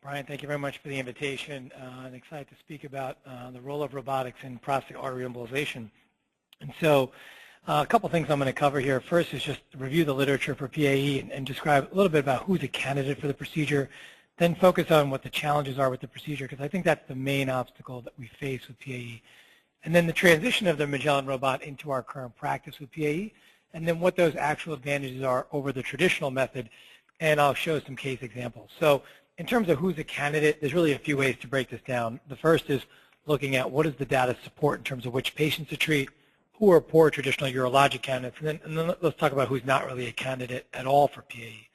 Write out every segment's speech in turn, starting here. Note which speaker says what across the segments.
Speaker 1: Brian, thank you very much for the invitation. I'm excited to speak about the role of robotics in prostate artery embolization. And so a couple things I'm going to cover here. First is just review the literature for PAE and describe a little bit about who's a candidate for the procedure, then focus on what the challenges are with the procedure, because I think that's the main obstacle that we face with PAE. And then the transition of the Magellan Robot into our current practice with PAE, and then what those actual advantages are over the traditional method, and I'll show some case examples. So in terms of who's a candidate, there's really a few ways to break this down. The first is looking at what does the data support in terms of which patients to treat, who are poor traditional urologic candidates, and then let's talk about who's not really a candidate at all for PAE.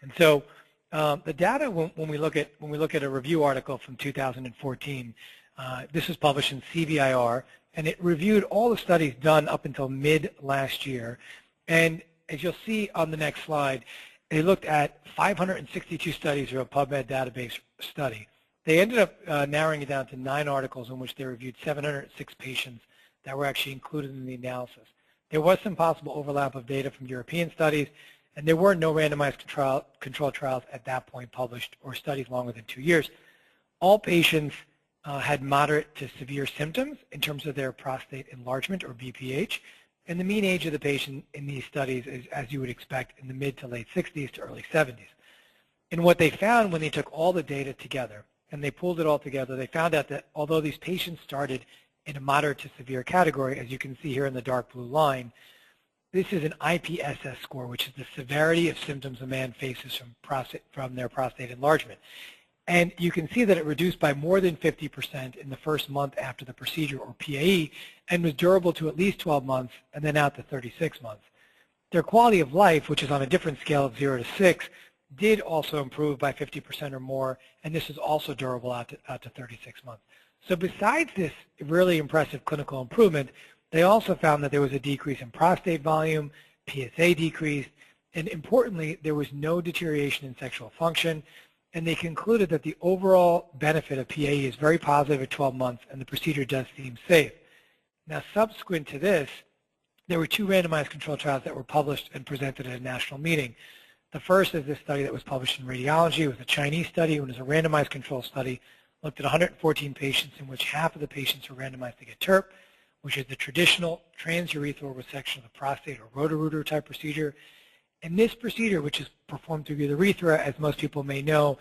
Speaker 1: And so the data, when we look at a review article from 2014, this was published in CVIR, and it reviewed all the studies done up until mid last year. And as you'll see on the next slide, they looked at 562 studies through a PubMed database study. They ended up narrowing it down to 9 articles in which they reviewed 706 patients that were actually included in the analysis. There was some possible overlap of data from European studies, and there were no randomized control trials at that point published or studies longer than 2 years. All patients had moderate to severe symptoms in terms of their prostate enlargement or BPH, and the mean age of the patient in these studies is, as you would expect, in the mid to late 60s to early 70s. And what they found when they took all the data together and they pulled it all together, they found out that although these patients started in a moderate to severe category, as you can see here in the dark blue line, this is an IPSS score, which is the severity of symptoms a man faces from their prostate enlargement. And you can see that it reduced by more than 50% in the first month after the procedure, or PAE, and was durable to at least 12 months and then out to 36 months. Their quality of life, which is on a different scale of 0 to 6, did also improve by 50% or more, and this is also durable out to 36 months. So besides this really impressive clinical improvement, they also found that there was a decrease in prostate volume, PSA decreased, and importantly, there was no deterioration in sexual function, and they concluded that the overall benefit of PAE is very positive at 12 months, and the procedure does seem safe. Now, subsequent to this, there were 2 randomized controlled trials that were published and presented at a national meeting. The first is this study that was published in Radiology. It was a Chinese study. It was a randomized controlled study, looked at 114 patients in which half of the patients were randomized to get TURP, which is the traditional transurethral resection of the prostate or Roto-Rooter type procedure. And this procedure, which is performed through the urethra, as most people may know,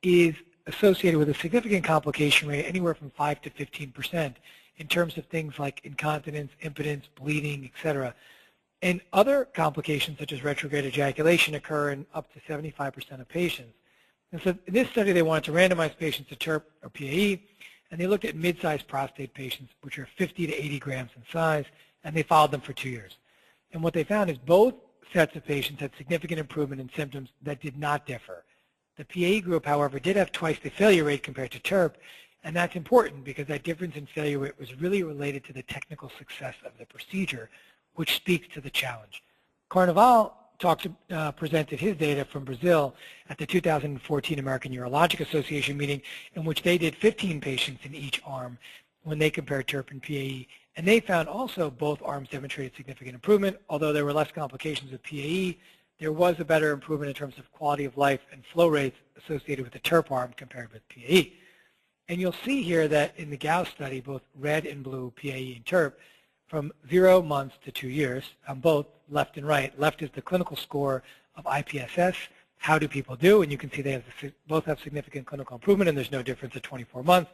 Speaker 1: is associated with a significant complication rate, anywhere from 5 to 15%, in terms of things like incontinence, impotence, bleeding, etc. And other complications, such as retrograde ejaculation, occur in up to 75% of patients. And so in this study, they wanted to randomize patients to TURP or PAE, and they looked at mid-sized prostate patients, which are 50 to 80 grams in size, and they followed them for 2 years. And what they found is both sets of patients had significant improvement in symptoms that did not differ. The PAE group, however, did have twice the failure rate compared to TURP, and that's important because that difference in failure rate was really related to the technical success of the procedure, which speaks to the challenge. Carnevale presented his data from Brazil at the 2014 American Urologic Association meeting, in which they did 15 patients in each arm when they compared TURP and PAE. And they found also both arms demonstrated significant improvement. Although there were less complications with PAE, there was a better improvement in terms of quality of life and flow rates associated with the TURP arm compared with PAE. And you'll see here that in the Gauss study, both red and blue, PAE and TURP, from 0 months to 2 years, on both left and right. Left is the clinical score of IPSS. How do people do? And you can see they both have significant clinical improvement, and there's no difference at 24 months.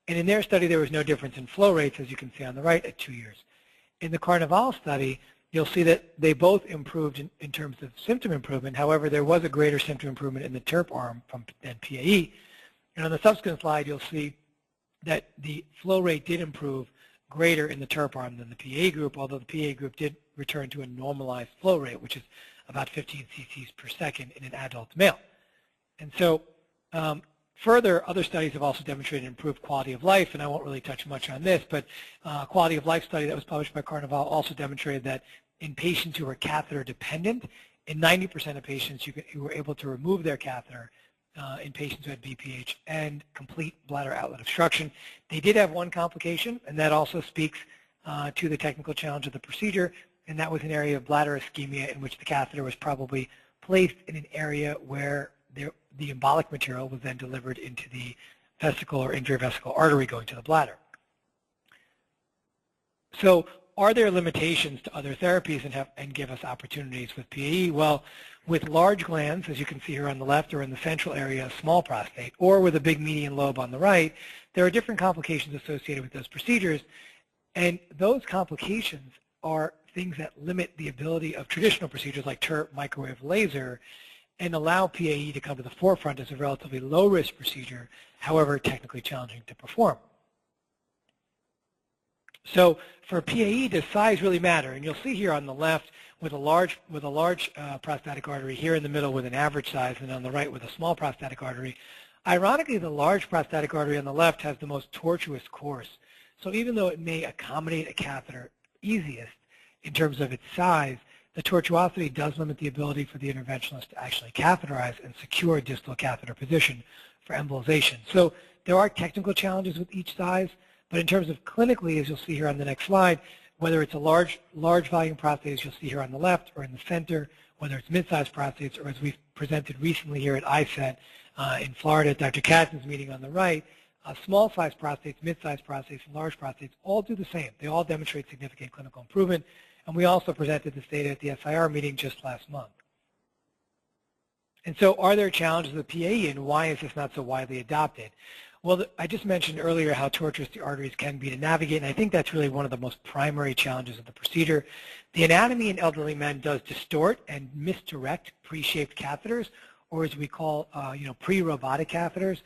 Speaker 1: And in their study, there was no difference in flow rates, as you can see on the right, at 2 years. In the Carnevale study, you'll see that they both improved in terms of symptom improvement. However, there was a greater symptom improvement in the TURP arm than PAE. And on the subsequent slide, you'll see that the flow rate did improve greater in the TURP arm than the PAE group, although the PAE group did return to a normalized flow rate, which is about 15 cc's per second in an adult male. And so further, other studies have also demonstrated improved quality of life, and I won't really touch much on this, but a quality of life study that was published by Carnevale also demonstrated that in patients who were catheter dependent, in 90% of patients you were able to remove their catheter in patients who had BPH and complete bladder outlet obstruction. They did have one complication, and that also speaks to the technical challenge of the procedure, and that was an area of bladder ischemia in which the catheter was probably placed in an area where the embolic material was then delivered into the vesicle or intravesical artery going to the bladder. So are there limitations to other therapies and give us opportunities with PAE? Well, with large glands, as you can see here on the left, or in the central area, small prostate, or with a big median lobe on the right, there are different complications associated with those procedures, and those complications are things that limit the ability of traditional procedures like TURP, microwave, laser, and allow PAE to come to the forefront as a relatively low-risk procedure, however technically challenging to perform. So for PAE, does size really matter? And you'll see here on the left with a large prostatic artery, here in the middle with an average size, and on the right with a small prostatic artery. Ironically, the large prostatic artery on the left has the most tortuous course. So even though it may accommodate a catheter easiest in terms of its size, the tortuosity does limit the ability for the interventionalist to actually catheterize and secure distal catheter position for embolization. So there are technical challenges with each size, but in terms of clinically, as you'll see here on the next slide, whether it's a large volume prostate, as you'll see here on the left or in the center, whether it's mid-sized prostates, or as we've presented recently here at ISET in Florida at Dr. Katzen's meeting on the right, small-sized prostates, mid-sized prostates, and large prostates all do the same. They all demonstrate significant clinical improvement, and we also presented this data at the SIR meeting just last month. And so are there challenges with PAE, and why is this not so widely adopted? Well, I just mentioned earlier how tortuous the arteries can be to navigate, and I think that's really one of the most primary challenges of the procedure. The anatomy in elderly men does distort and misdirect pre-shaped catheters, or as we call pre-robotic catheters.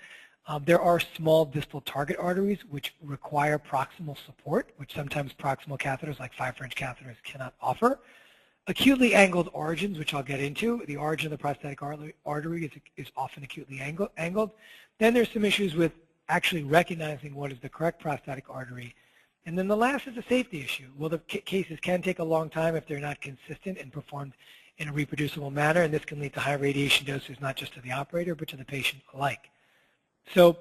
Speaker 1: There are small distal target arteries which require proximal support, which sometimes proximal catheters like 5-French catheters cannot offer. Acutely angled origins, which I'll get into. The origin of the prostatic artery is often acutely angled. Then there's some issues with actually recognizing what is the correct prostatic artery. And then the last is a safety issue. Well, the cases can take a long time if they're not consistent and performed in a reproducible manner, and this can lead to high radiation doses not just to the operator but to the patient alike. So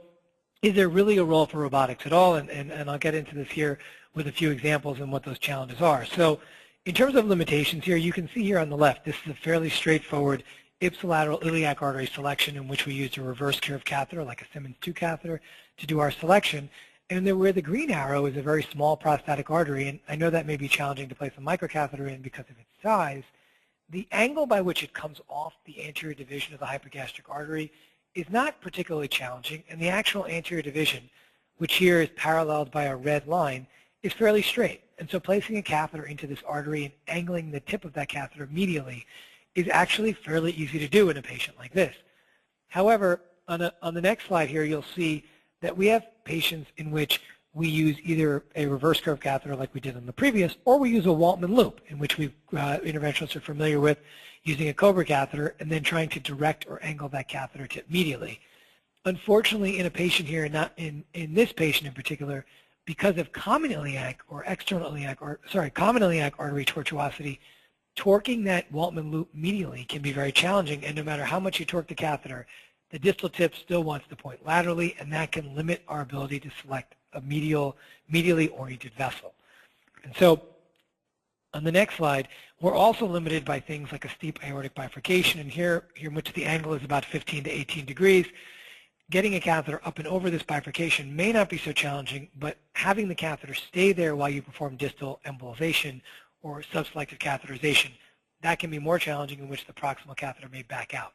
Speaker 1: is there really a role for robotics at all? And I'll get into this here with a few examples and what those challenges are. So in terms of limitations here, you can see here on the left, this is a fairly straightforward ipsilateral iliac artery selection in which we used a reverse curve catheter like a Simmons 2 catheter to do our selection. And then where the green arrow is a very small prostatic artery, and I know that may be challenging to place a microcatheter in because of its size, the angle by which it comes off the anterior division of the hypogastric artery is not particularly challenging, and the actual anterior division, which here is paralleled by a red line, is fairly straight. And so placing a catheter into this artery and angling the tip of that catheter medially is actually fairly easy to do in a patient like this. However, on the next slide here, you'll see that we have patients in which we use either a reverse curve catheter like we did on the previous, or we use a Waltman loop, in which interventionalists are familiar with using a Cobra catheter and then trying to direct or angle that catheter tip medially. Unfortunately, in a patient here, not in this patient in particular, because of common iliac or external iliac, common iliac artery tortuosity, torquing that Waltman loop medially can be very challenging, and no matter how much you torque the catheter, the distal tip still wants to point laterally, and that can limit our ability to select a medially oriented vessel. And so on the next slide, we're also limited by things like a steep aortic bifurcation, and here in which the angle is about 15 to 18 degrees. Getting a catheter up and over this bifurcation may not be so challenging, but having the catheter stay there while you perform distal embolization or subselective catheterization, that can be more challenging, in which the proximal catheter may back out.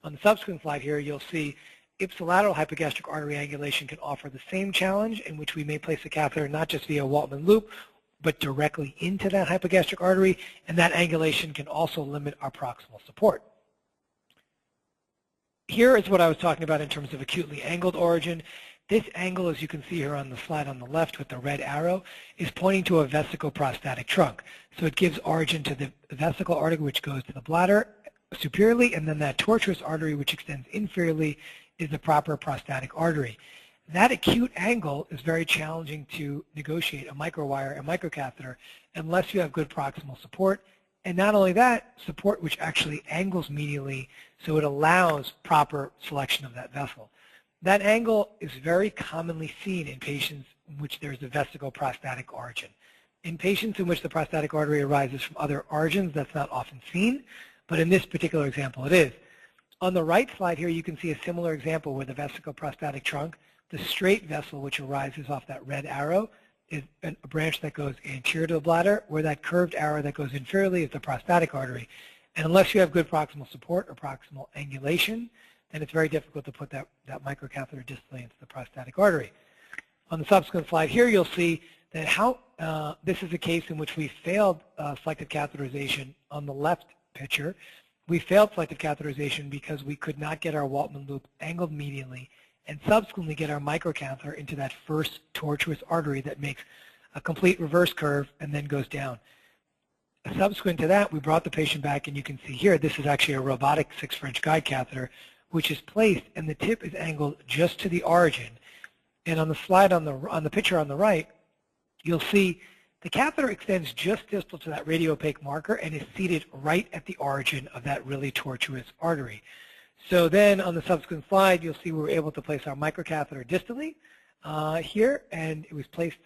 Speaker 1: On the subsequent slide here, you'll see ipsilateral hypogastric artery angulation can offer the same challenge, in which we may place the catheter not just via Waltman loop, but directly into that hypogastric artery, and that angulation can also limit our proximal support. Here is what I was talking about in terms of acutely angled origin. This angle, as you can see here on the slide on the left with the red arrow, is pointing to a vesicoprostatic trunk. So it gives origin to the vesical artery, which goes to the bladder superiorly, and then that tortuous artery, which extends inferiorly, is the proper prostatic artery. That acute angle is very challenging to negotiate a microwire and microcatheter unless you have good proximal support. And not only that, support which actually angles medially, so it allows proper selection of that vessel. That angle is very commonly seen in patients in which there's a vesicoprostatic origin. In patients in which the prostatic artery arises from other origins, that's not often seen, but in this particular example it is. On the right slide here, you can see a similar example with the vesicoprostatic trunk. The straight vessel, which arises off that red arrow, is a branch that goes anterior to the bladder, where that curved arrow that goes inferiorly is the prostatic artery. And unless you have good proximal support or proximal angulation, then it's very difficult to put that microcatheter distally into the prostatic artery. On the subsequent slide here, you'll see that this is a case in which we failed selective catheterization. On the left picture, we failed selective catheterization because we could not get our Waltman loop angled medially and subsequently get our microcatheter into that first tortuous artery that makes a complete reverse curve and then goes down. Subsequent to that, we brought the patient back, and you can see here, this is actually a robotic 6 French guide catheter, which is placed, and the tip is angled just to the origin. And on the slide on the picture on the right, you'll see the catheter extends just distal to that radiopaque marker and is seated right at the origin of that really tortuous artery. So then on the subsequent slide, you'll see we were able to place our microcatheter distally here, and it was placed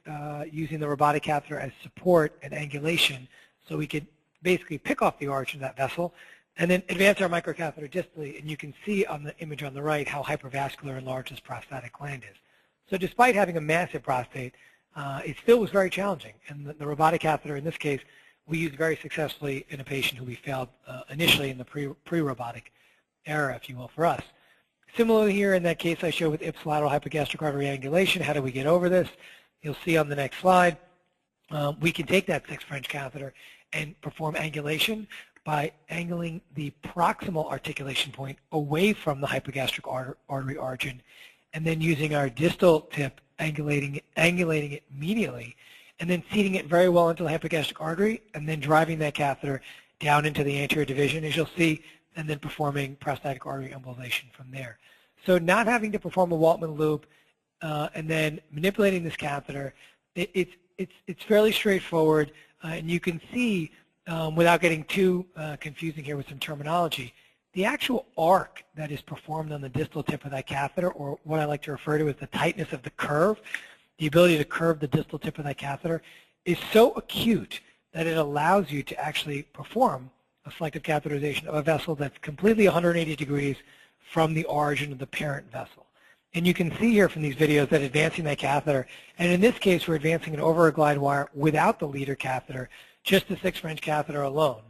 Speaker 1: using the robotic catheter as support and angulation, so we could basically pick off the origin of that vessel and then advance our microcatheter distally, and you can see on the image on the right how hypervascular and large this prostatic gland is. So despite having a massive prostate, it still was very challenging, and the robotic catheter in this case we used very successfully in a patient who we failed initially in the pre-robotic era, if you will, for us. Similarly here in that case I showed with ipsilateral hypogastric artery angulation, how do we get over this? You'll see on the next slide, we can take that 6 French catheter and perform angulation by angling the proximal articulation point away from the hypogastric artery origin, and then using our distal tip, angulating it medially, and then seating it very well into the hypogastric artery, and then driving that catheter down into the anterior division, as you'll see, and then performing prostatic artery embolization from there. So not having to perform a Waltman loop and then manipulating this catheter, it's fairly straightforward, and you can see, without getting too confusing here with some terminology, the actual arc that is performed on the distal tip of that catheter, or what I like to refer to as the tightness of the curve, the ability to curve the distal tip of that catheter, is so acute that it allows you to actually perform a selective catheterization of a vessel that's completely 180 degrees from the origin of the parent vessel. And you can see here from these videos that advancing that catheter, and in this case we're advancing it over a glide wire without the leader catheter, just the 6 French catheter alone,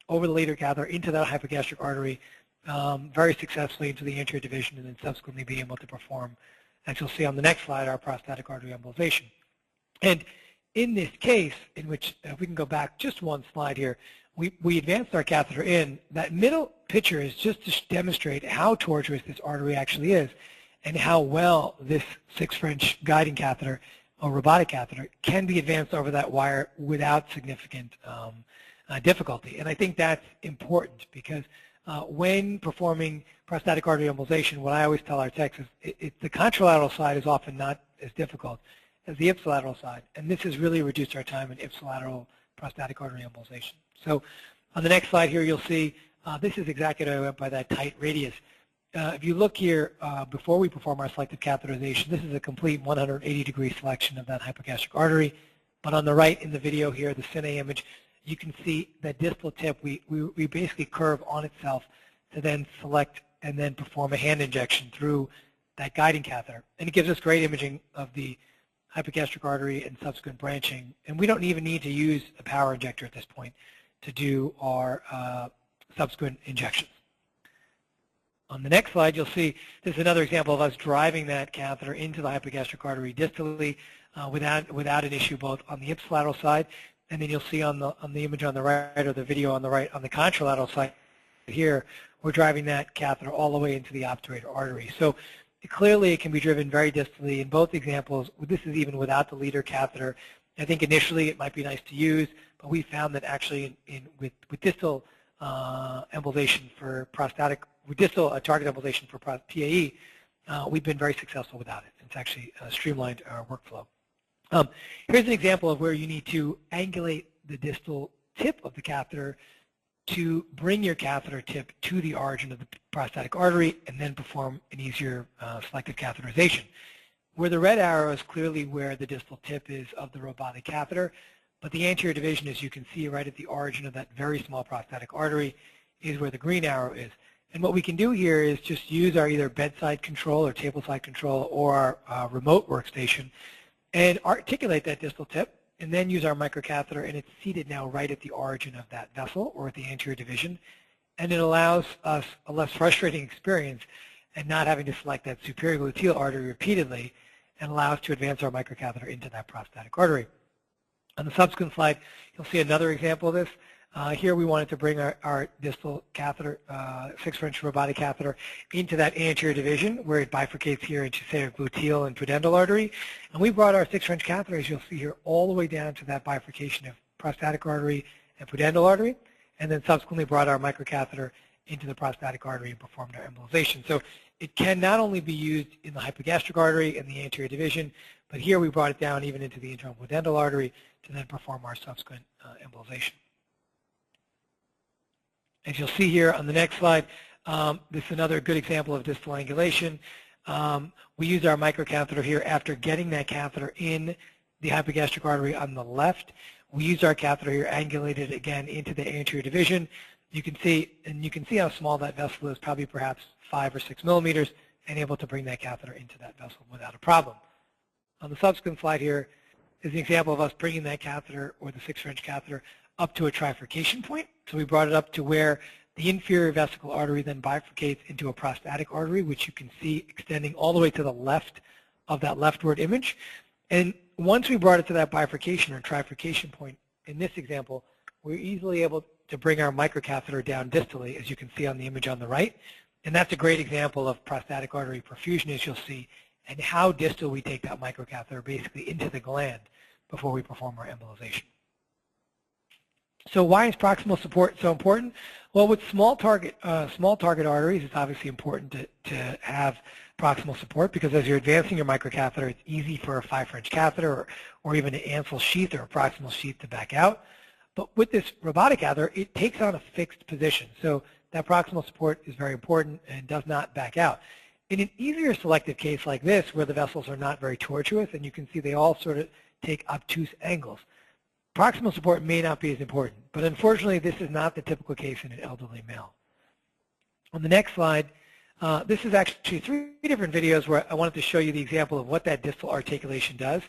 Speaker 1: over the leader catheter into that hypogastric artery very successfully into the anterior division, and then subsequently being able to perform, as you'll see on the next slide, our prostatic artery embolization. And in this case, in which, if we can go back just one slide here, we advanced our catheter in. That middle picture is just to demonstrate how tortuous this artery actually is and how well this 6 French guiding catheter or robotic catheter can be advanced over that wire without significant difficulty. And I think that's important because when performing prostatic artery embolization, what I always tell our techs is the contralateral side is often not as difficult as the ipsilateral side, and this has really reduced our time in ipsilateral prostatic artery embolization. So on the next slide here, you'll see this is exactly what I meant by that tight radius. If you look here, before we perform our selective catheterization, this is a complete 180-degree selection of that hypogastric artery. But on the right in the video here, the cine image, you can see that distal tip, we basically curve on itself to then select and then perform a hand injection through that guiding catheter. And it gives us great imaging of the hypogastric artery and subsequent branching. And we don't even need to use a power injector at this point to do our subsequent injections. On the next slide, you'll see this is another example of us driving that catheter into the hypogastric artery distally without an issue both on the ipsilateral side, and then you'll see on the image on the right, or the video on the right, on the contralateral side here, we're driving that catheter all the way into the obturator artery. So clearly it can be driven very distally in both examples. This is even without the leader catheter. I think initially it might be nice to use, but we found that actually with distal embolization for prostatic, with distal target embolization for PAE, we've been very successful without it. It's actually streamlined our workflow. Here's an example of where you need to angulate the distal tip of the catheter to bring your catheter tip to the origin of the prostatic artery and then perform an easier selective catheterization. Where the red arrow is clearly where the distal tip is of the robotic catheter, but the anterior division, as you can see right at the origin of that very small prostatic artery, is where the green arrow is. And what we can do here is just use our either bedside control or tableside control or our remote workstation and articulate that distal tip, and then use our microcatheter, and it's seated now right at the origin of that vessel or at the anterior division. And it allows us a less frustrating experience and not having to select that superior gluteal artery repeatedly, and allow us to advance our microcatheter into that prostatic artery. On the subsequent slide, you'll see another example of this. Here we wanted to bring our distal catheter, 6-French robotic catheter, into that anterior division where it bifurcates here into, say, a gluteal and pudendal artery. And we brought our 6-French catheter, as you'll see here, all the way down to that bifurcation of prostatic artery and pudendal artery, and then subsequently brought our microcatheter into the prostatic artery and performed our embolization. So it can not only be used in the hypogastric artery and the anterior division, but here we brought it down even into the internal pudendal artery to then perform our subsequent embolization. As you'll see here on the next slide, this is another good example of distal angulation. We use our microcatheter here after getting that catheter in the hypogastric artery on the left. We use our catheter here angulated again into the anterior division. You can see how small that vessel is, probably perhaps 5 or 6 millimeters, and able to bring that catheter into that vessel without a problem. On the subsequent slide here is an example of us bringing that catheter, or the 6-French catheter, up to a trifurcation point. So we brought it up to where the inferior vesical artery then bifurcates into a prostatic artery, which you can see extending all the way to the left of that leftward image. And once we brought it to that bifurcation or trifurcation point, in this example, we're easily able to bring our microcatheter down distally, as you can see on the image on the right. And that's a great example of prostatic artery perfusion, as you'll see, and how distal we take that microcatheter basically into the gland before we perform our embolization. So why is proximal support so important? Well, with small target arteries, it's obviously important to have proximal support, because as you're advancing your microcatheter, it's easy for a 5-French catheter or even an Ansel sheath or a proximal sheath to back out. But with this robotic catheter, it takes on a fixed position. So that proximal support is very important and does not back out. In an easier selective case like this, where the vessels are not very tortuous, and you can see they all sort of take obtuse angles, proximal support may not be as important. But unfortunately, this is not the typical case in an elderly male. On the next slide, this is actually 3 different videos where I wanted to show you the example of what that distal articulation does.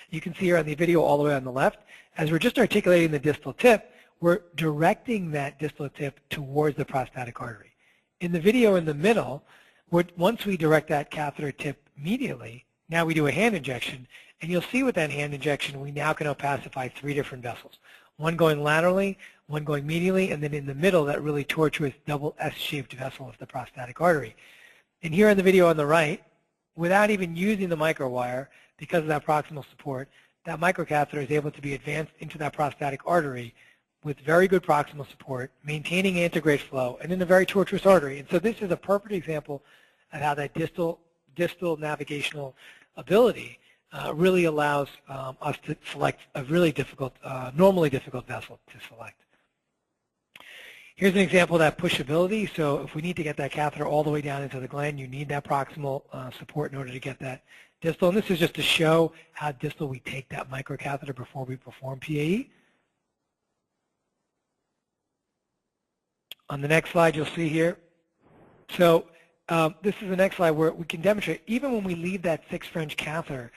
Speaker 1: You can see here on the video all the way on the left, as we're just articulating the distal tip, we're directing that distal tip towards the prostatic artery. In the video in the middle, once we direct that catheter tip medially, now we do a hand injection, and you'll see with that hand injection we now can opacify 3 different vessels. One going laterally, one going medially, and then in the middle that really tortuous double S-shaped vessel of the prostatic artery. And here in the video on the right, without even using the microwire, because of that proximal support, that microcatheter is able to be advanced into that prostatic artery with very good proximal support, maintaining antegrade flow, and in a very tortuous artery. And so this is a perfect example of how that distal navigational ability really allows us to select a really difficult, normally difficult vessel to select. Here's an example of that pushability. So if we need to get that catheter all the way down into the gland, you need that proximal support in order to get that distal. And this is just to show how distal we take that microcatheter before we perform PAE. On the next slide, you'll see here. So this is the next slide where we can demonstrate, even when we leave that 6-French catheter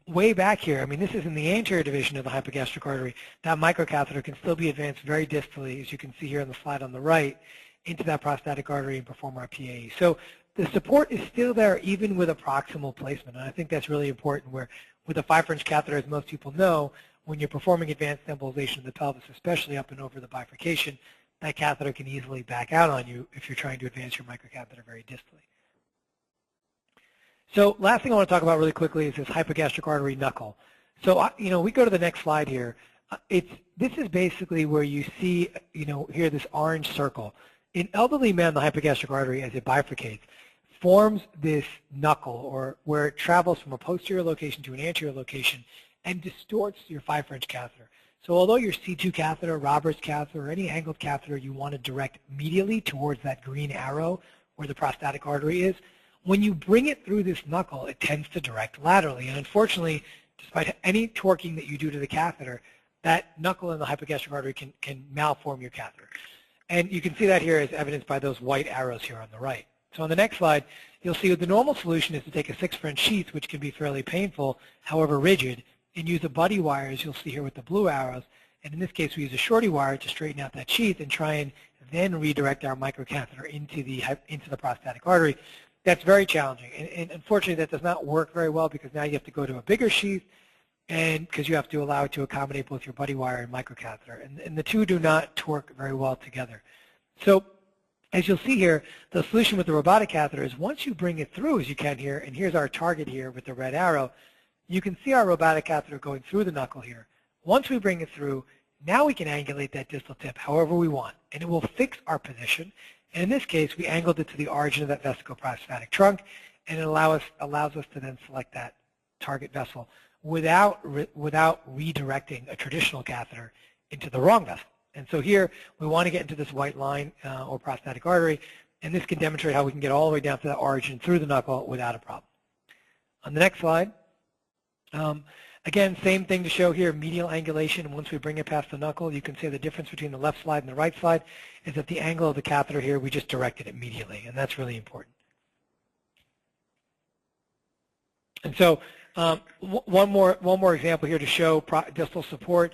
Speaker 1: way back here, I mean, this is in the anterior division of the hypogastric artery, that microcatheter can still be advanced very distally, as you can see here on the slide on the right, into that prostatic artery and perform our PAE. So the support is still there even with a proximal placement, and I think that's really important, where with a 5-French catheter, as most people know, when you're performing advanced embolization of the pelvis, especially up and over the bifurcation, that catheter can easily back out on you if you're trying to advance your microcatheter very distally. So last thing I want to talk about really quickly is this hypogastric artery knuckle. So we go to the next slide here. This is basically where you see here this orange circle. In elderly men, the hypogastric artery, as it bifurcates, forms this knuckle, or where it travels from a posterior location to an anterior location and distorts your 5-French catheter. So although your C2 catheter, Roberts catheter, or any angled catheter you want to direct medially towards that green arrow where the prostatic artery is, when you bring it through this knuckle, it tends to direct laterally. And unfortunately, despite any torquing that you do to the catheter, that knuckle in the hypogastric artery can malform your catheter. And you can see that here as evidenced by those white arrows here on the right. So on the next slide, you'll see the normal solution is to take a 6-French sheath, which can be fairly painful, however rigid, and use a buddy wire, as you'll see here with the blue arrows. And in this case, we use a shorty wire to straighten out that sheath and try and then redirect our microcatheter into the prostatic artery. That's very challenging. And unfortunately, that does not work very well because now you have to go to a bigger sheath, and because you have to allow it to accommodate both your buddy wire and microcatheter. And the two do not torque very well together. So as you'll see here, the solution with the robotic catheter is once you bring it through, as you can here, and here's our target here with the red arrow, you can see our robotic catheter going through the knuckle here. Once we bring it through, now we can angulate that distal tip however we want, and it will fix our position. And in this case, we angled it to the origin of that vesicoprostatic trunk, and it allows us to then select that target vessel without redirecting a traditional catheter into the wrong vessel. And so here, we want to get into this white line or prostatic artery, and this can demonstrate how we can get all the way down to the origin through the knuckle without a problem. On the next slide, again, same thing to show here, medial angulation, and once we bring it past the knuckle, you can see the difference between the left slide and the right slide is that the angle of the catheter here, we just directed it medially, and that's really important. And so one more example here to show distal support.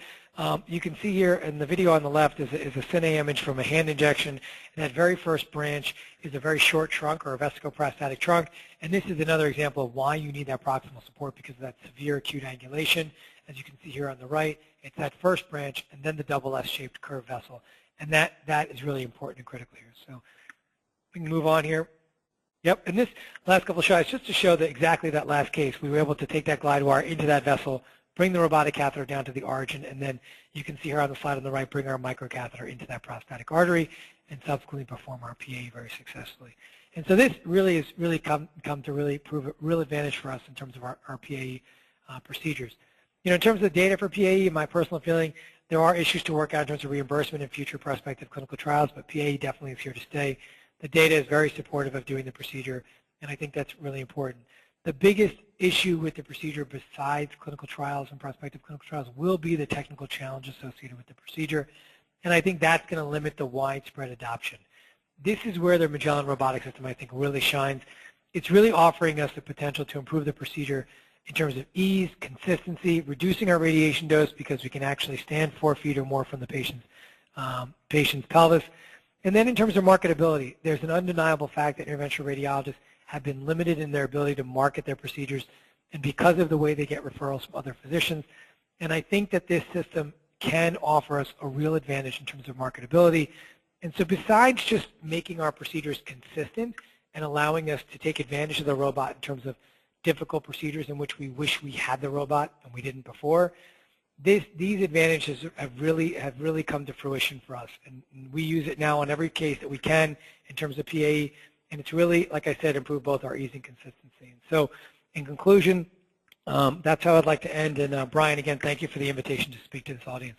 Speaker 1: You can see here in the video on the left is a cine image from a hand injection, and that very first branch is a very short trunk or a vesicoprostatic trunk, and this is another example of why you need that proximal support because of that severe acute angulation. As you can see here on the right, it's that first branch and then the double S-shaped curved vessel, and that is really important and critical here. So we can move on here. Yep, and this last couple of shots, just to show that exactly that last case, we were able to take that glide wire into that vessel, bring the robotic catheter down to the origin, and then you can see here on the slide on the right, bring our microcatheter into that prostatic artery and subsequently perform our PA very successfully. And so this really is come to really prove a real advantage for us in terms of our PAE procedures. You know, in terms of the data for PAE, my personal feeling, there are issues to work out in terms of reimbursement in future prospective clinical trials, but PAE definitely is here to stay. The data is very supportive of doing the procedure, and I think that's really important. The biggest issue with the procedure besides clinical trials and prospective clinical trials will be the technical challenge associated with the procedure, and I think that's going to limit the widespread adoption. This is where the Magellan Robotic System, I think, really shines. It's really offering us the potential to improve the procedure in terms of ease, consistency, reducing our radiation dose because we can actually stand 4 feet or more from the patient's pelvis. And then in terms of marketability, there's an undeniable fact that interventional radiologists have been limited in their ability to market their procedures and because of the way they get referrals from other physicians. And I think that this system can offer us a real advantage in terms of marketability. And so besides just making our procedures consistent and allowing us to take advantage of the robot in terms of difficult procedures in which we wish we had the robot and we didn't before, these advantages have really come to fruition for us, and we use it now on every case that we can in terms of PAE, and it's really, like I said, improved both our ease and consistency. And so, in conclusion, that's how I'd like to end. And Brian, again, thank you for the invitation to speak to this audience.